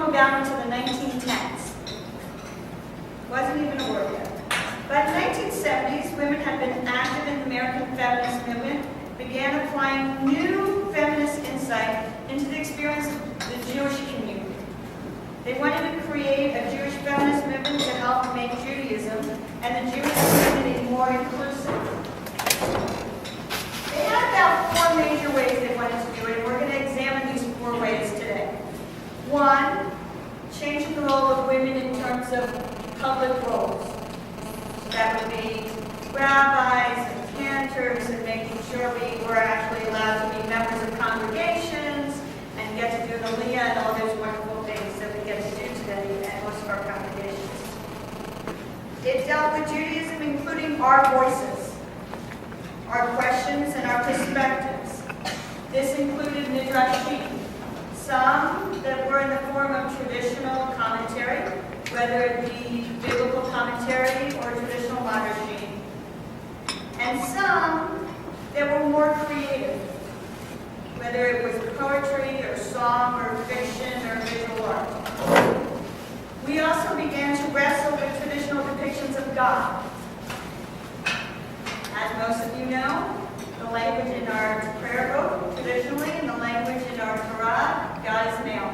going down into the 1910s. Wasn't even a word yet. By the 1970s, women had been active in the American feminist movement, began applying new feminist insight into the experience of the Jewish community. They wanted to create a Jewish feminist movement to help make Judaism and the Jewish community more inclusive. They had about 4 major ways they wanted to do it, and we're going to examine these 4 ways today. 1, changing the role of women in terms of public roles. That would be rabbis and cantors and making sure we were actually allowed to be members of congregations and get to do the Aliyah and all those wonderful things that we get to do today at most of our congregations. It dealt with Judaism, including our voices, our questions, and our perspectives. This included midrashim, some that were in the form of traditional commentary, whether it be biblical commentary or traditional midrashim, and some that were more creative, whether it was poetry or song or fiction or visual art. We also began to wrestle with traditional depictions of God. As most of you know, the language in our prayer book, traditionally, and the language in our Torah, God is male.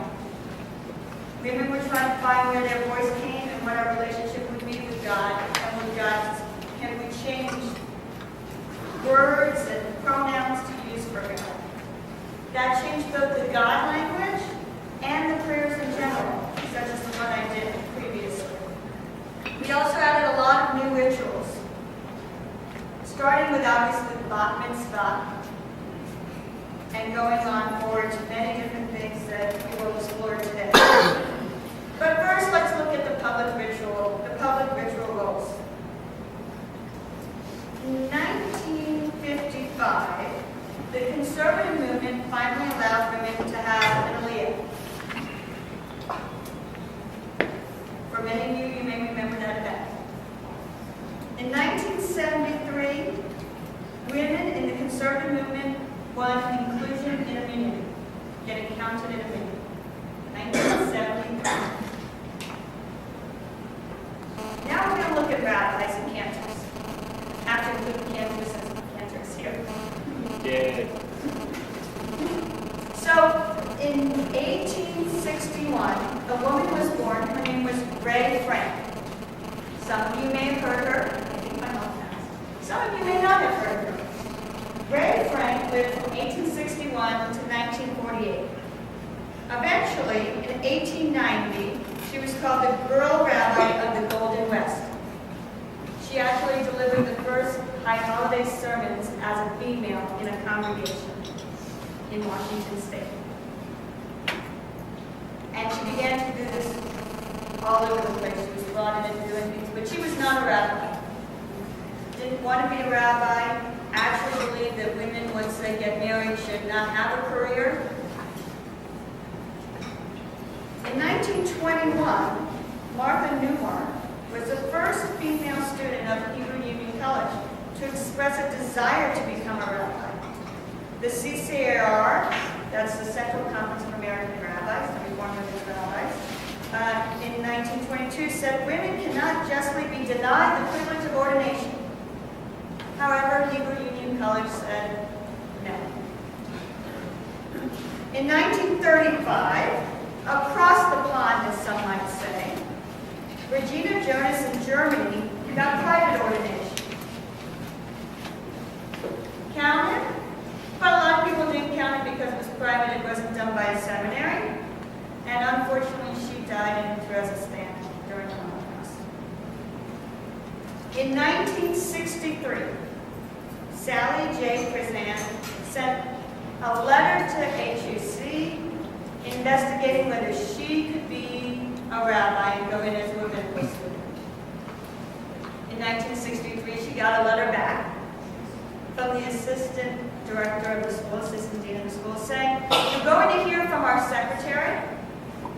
Women were trying to find where their voice came and what our relationship would be with God, and with God, can we change words and pronouns to use for God. That changed both the God language and the prayers in general, such as the one I did previously. We also added a lot of new rituals, starting with obviously the bat mitzvah, and going on forward to many different things that we will explore today. But first, let's look at the public ritual roles. In 1955, the conservative movement finally allowed women to have an aliyah. For many of you, you may remember that event. In 1973, women in the conservative movement won inclusion in a minyan, getting counted in a minyan. 1973. Now we're going to look at rabbis and cantors. After including cantors here. Yay. So, in 1861, a woman was born. Her name was Ray Frank. Some of you may have heard her. I think my mom has. Some of you may not have heard her. Ray Frank lived from 1861 to 1948. Eventually, in 1890, she was called the Girl Rabbi of the Golden West. She actually delivered the first high holiday sermons as a female in a congregation in Washington State. And she began to do this all over the place. She was brought in and doing things, but she was not a rabbi. Didn't want to be a rabbi, actually believed that women, once they get married, should not have a career. In 1921, Martha Newmark was the first female student of Hebrew Union College to express a desire to become a rabbi. The CCAR, that's the Central Conference of American Rabbis, the Reformed Women's Rabbis, in 1922 said women cannot justly be denied the privilege of ordination. However, Hebrew Union College said no. In 1935, across the pond, as some might say, Regina Jonas in Germany got private ordination. Counted, but a lot of people didn't count it because it was private, it wasn't done by a seminary, and unfortunately she died in Dresden during the Holocaust. In 1963, Sally J. Krizan sent a letter to HUC investigating whether she could be a rabbi and go in as a rabbinical student. In 1963, she got a letter back from the assistant director of the school, assistant dean of the school, saying, "You're going to hear from our secretary."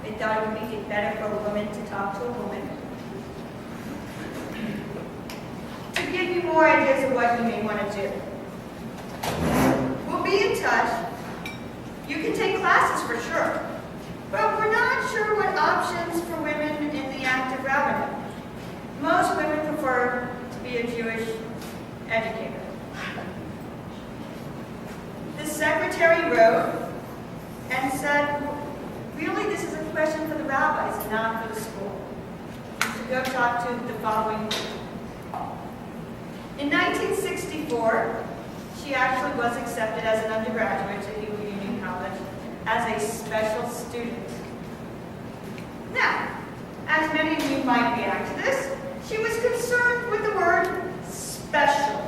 They thought it would make it better for a woman to talk to a woman. To give you more ideas of what you may want to do. We'll be in touch. You can take classes for sure. But we're not sure what options for women in the active rabbinate. Most women prefer to be a Jewish educator. The secretary wrote and said, really, this is a question for the rabbis, not for the school. You should go talk to the following people. In 1964, she actually was accepted as an undergraduate to Hebrew Union College as a special student. Now, as many of you might react to this, she was concerned with the word special.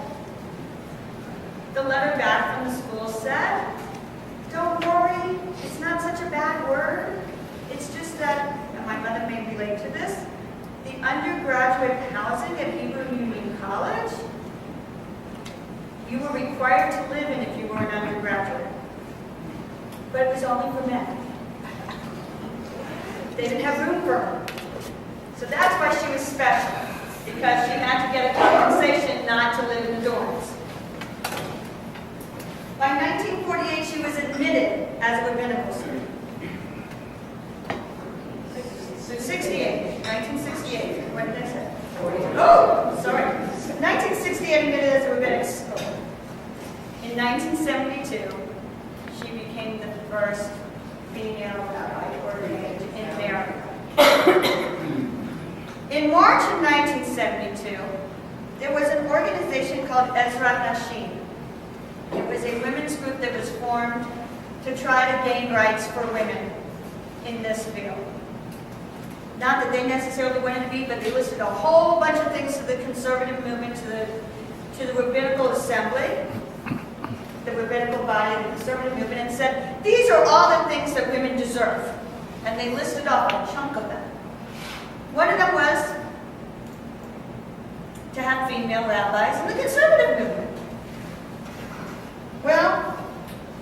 The letter back from the school said, don't worry, it's not such a bad word. It's just that, and my mother may relate to this, the undergraduate housing at Hebrew Union College, you were required to live in if you were an undergraduate. But it was only for men. They didn't have room for her. So that's why she was special, because she had to get a compensation not to live in the dorms. By 1948, she was admitted as a rabbinical student. 1968. What did I say? Oh, sorry. 1968, admitted as a rabbinic school. In 1972, she became the first female rabbi ordained in America. In March of 1972, there was an organization called Ezrat Nashim. It was a women's group that was formed to try to gain rights for women in this field. Not that they necessarily wanted to be, but they listed a whole bunch of things to the conservative movement, to the rabbinical assembly, the rabbinical body of the conservative movement, and said, these are all the things that women deserve. And they listed off a chunk of them. One of them was to have female rabbis in the conservative movement. Well,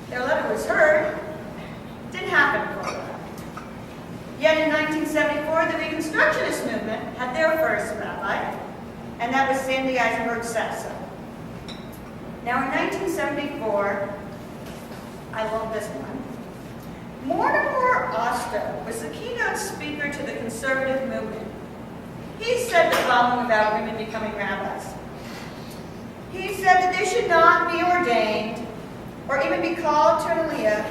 their letter was heard. Didn't happen for a while. Yet in 1974, the Reconstructionist movement had their first rabbi, and that was Sandy Eisenberg Sasso. Now in 1974, I love this one, Mortimer Oster was the keynote speaker to the conservative movement. He said the following about women becoming rabbis. He said that they should not be ordained or even be called to an aliyah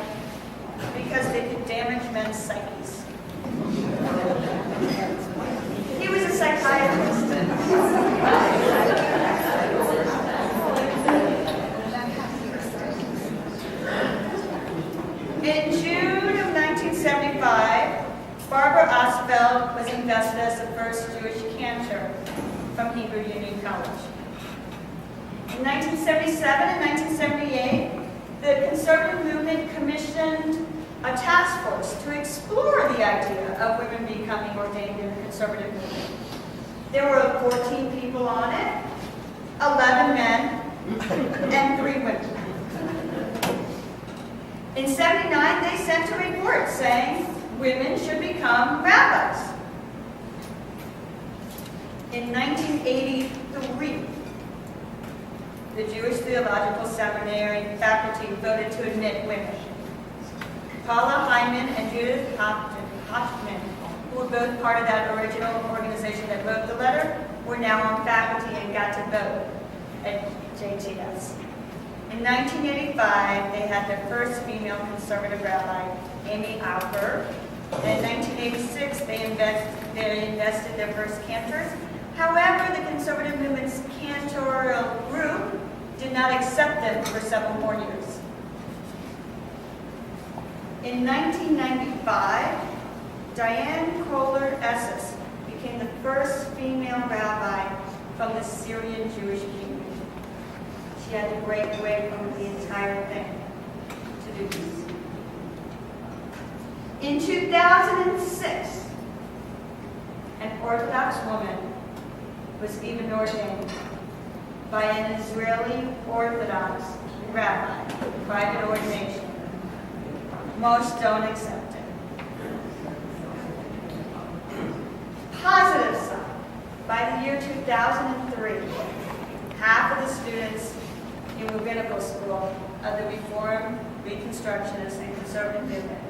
because they could damage men's psyches. He was a psychiatrist. In June of 1975, Barbara Osfeld was invested as the first Jewish cantor from Hebrew Union College. In 1977 and 1978, the conservative movement commissioned a task force to explore the idea of women becoming ordained in the conservative movement. There were 14 people on it, 11 men, and 3 women. In '79, they sent a report saying women should become rabbis. In 1983, the Jewish Theological Seminary faculty voted to admit women. Paula Hyman and Judith Hoffman, who were both part of that original organization that wrote the letter, were now on faculty and got to vote at JTS. In 1985, they had their first female conservative rabbi, Amy Alper. And in 1986, they invested their first cantors. However, the conservative movement's cantorial group did not accept them for several more years. In 1995, Diane Kohler-Esses became the first female rabbi from the Syrian Jewish community. She had to break away from the entire thing to do this. In 2006, an Orthodox woman was even ordained by an Israeli Orthodox rabbi, private ordination. Most don't accept it. Positive side, by the year 2003, half of the students in rabbinical school of the Reform, Reconstructionist, and Conservative movement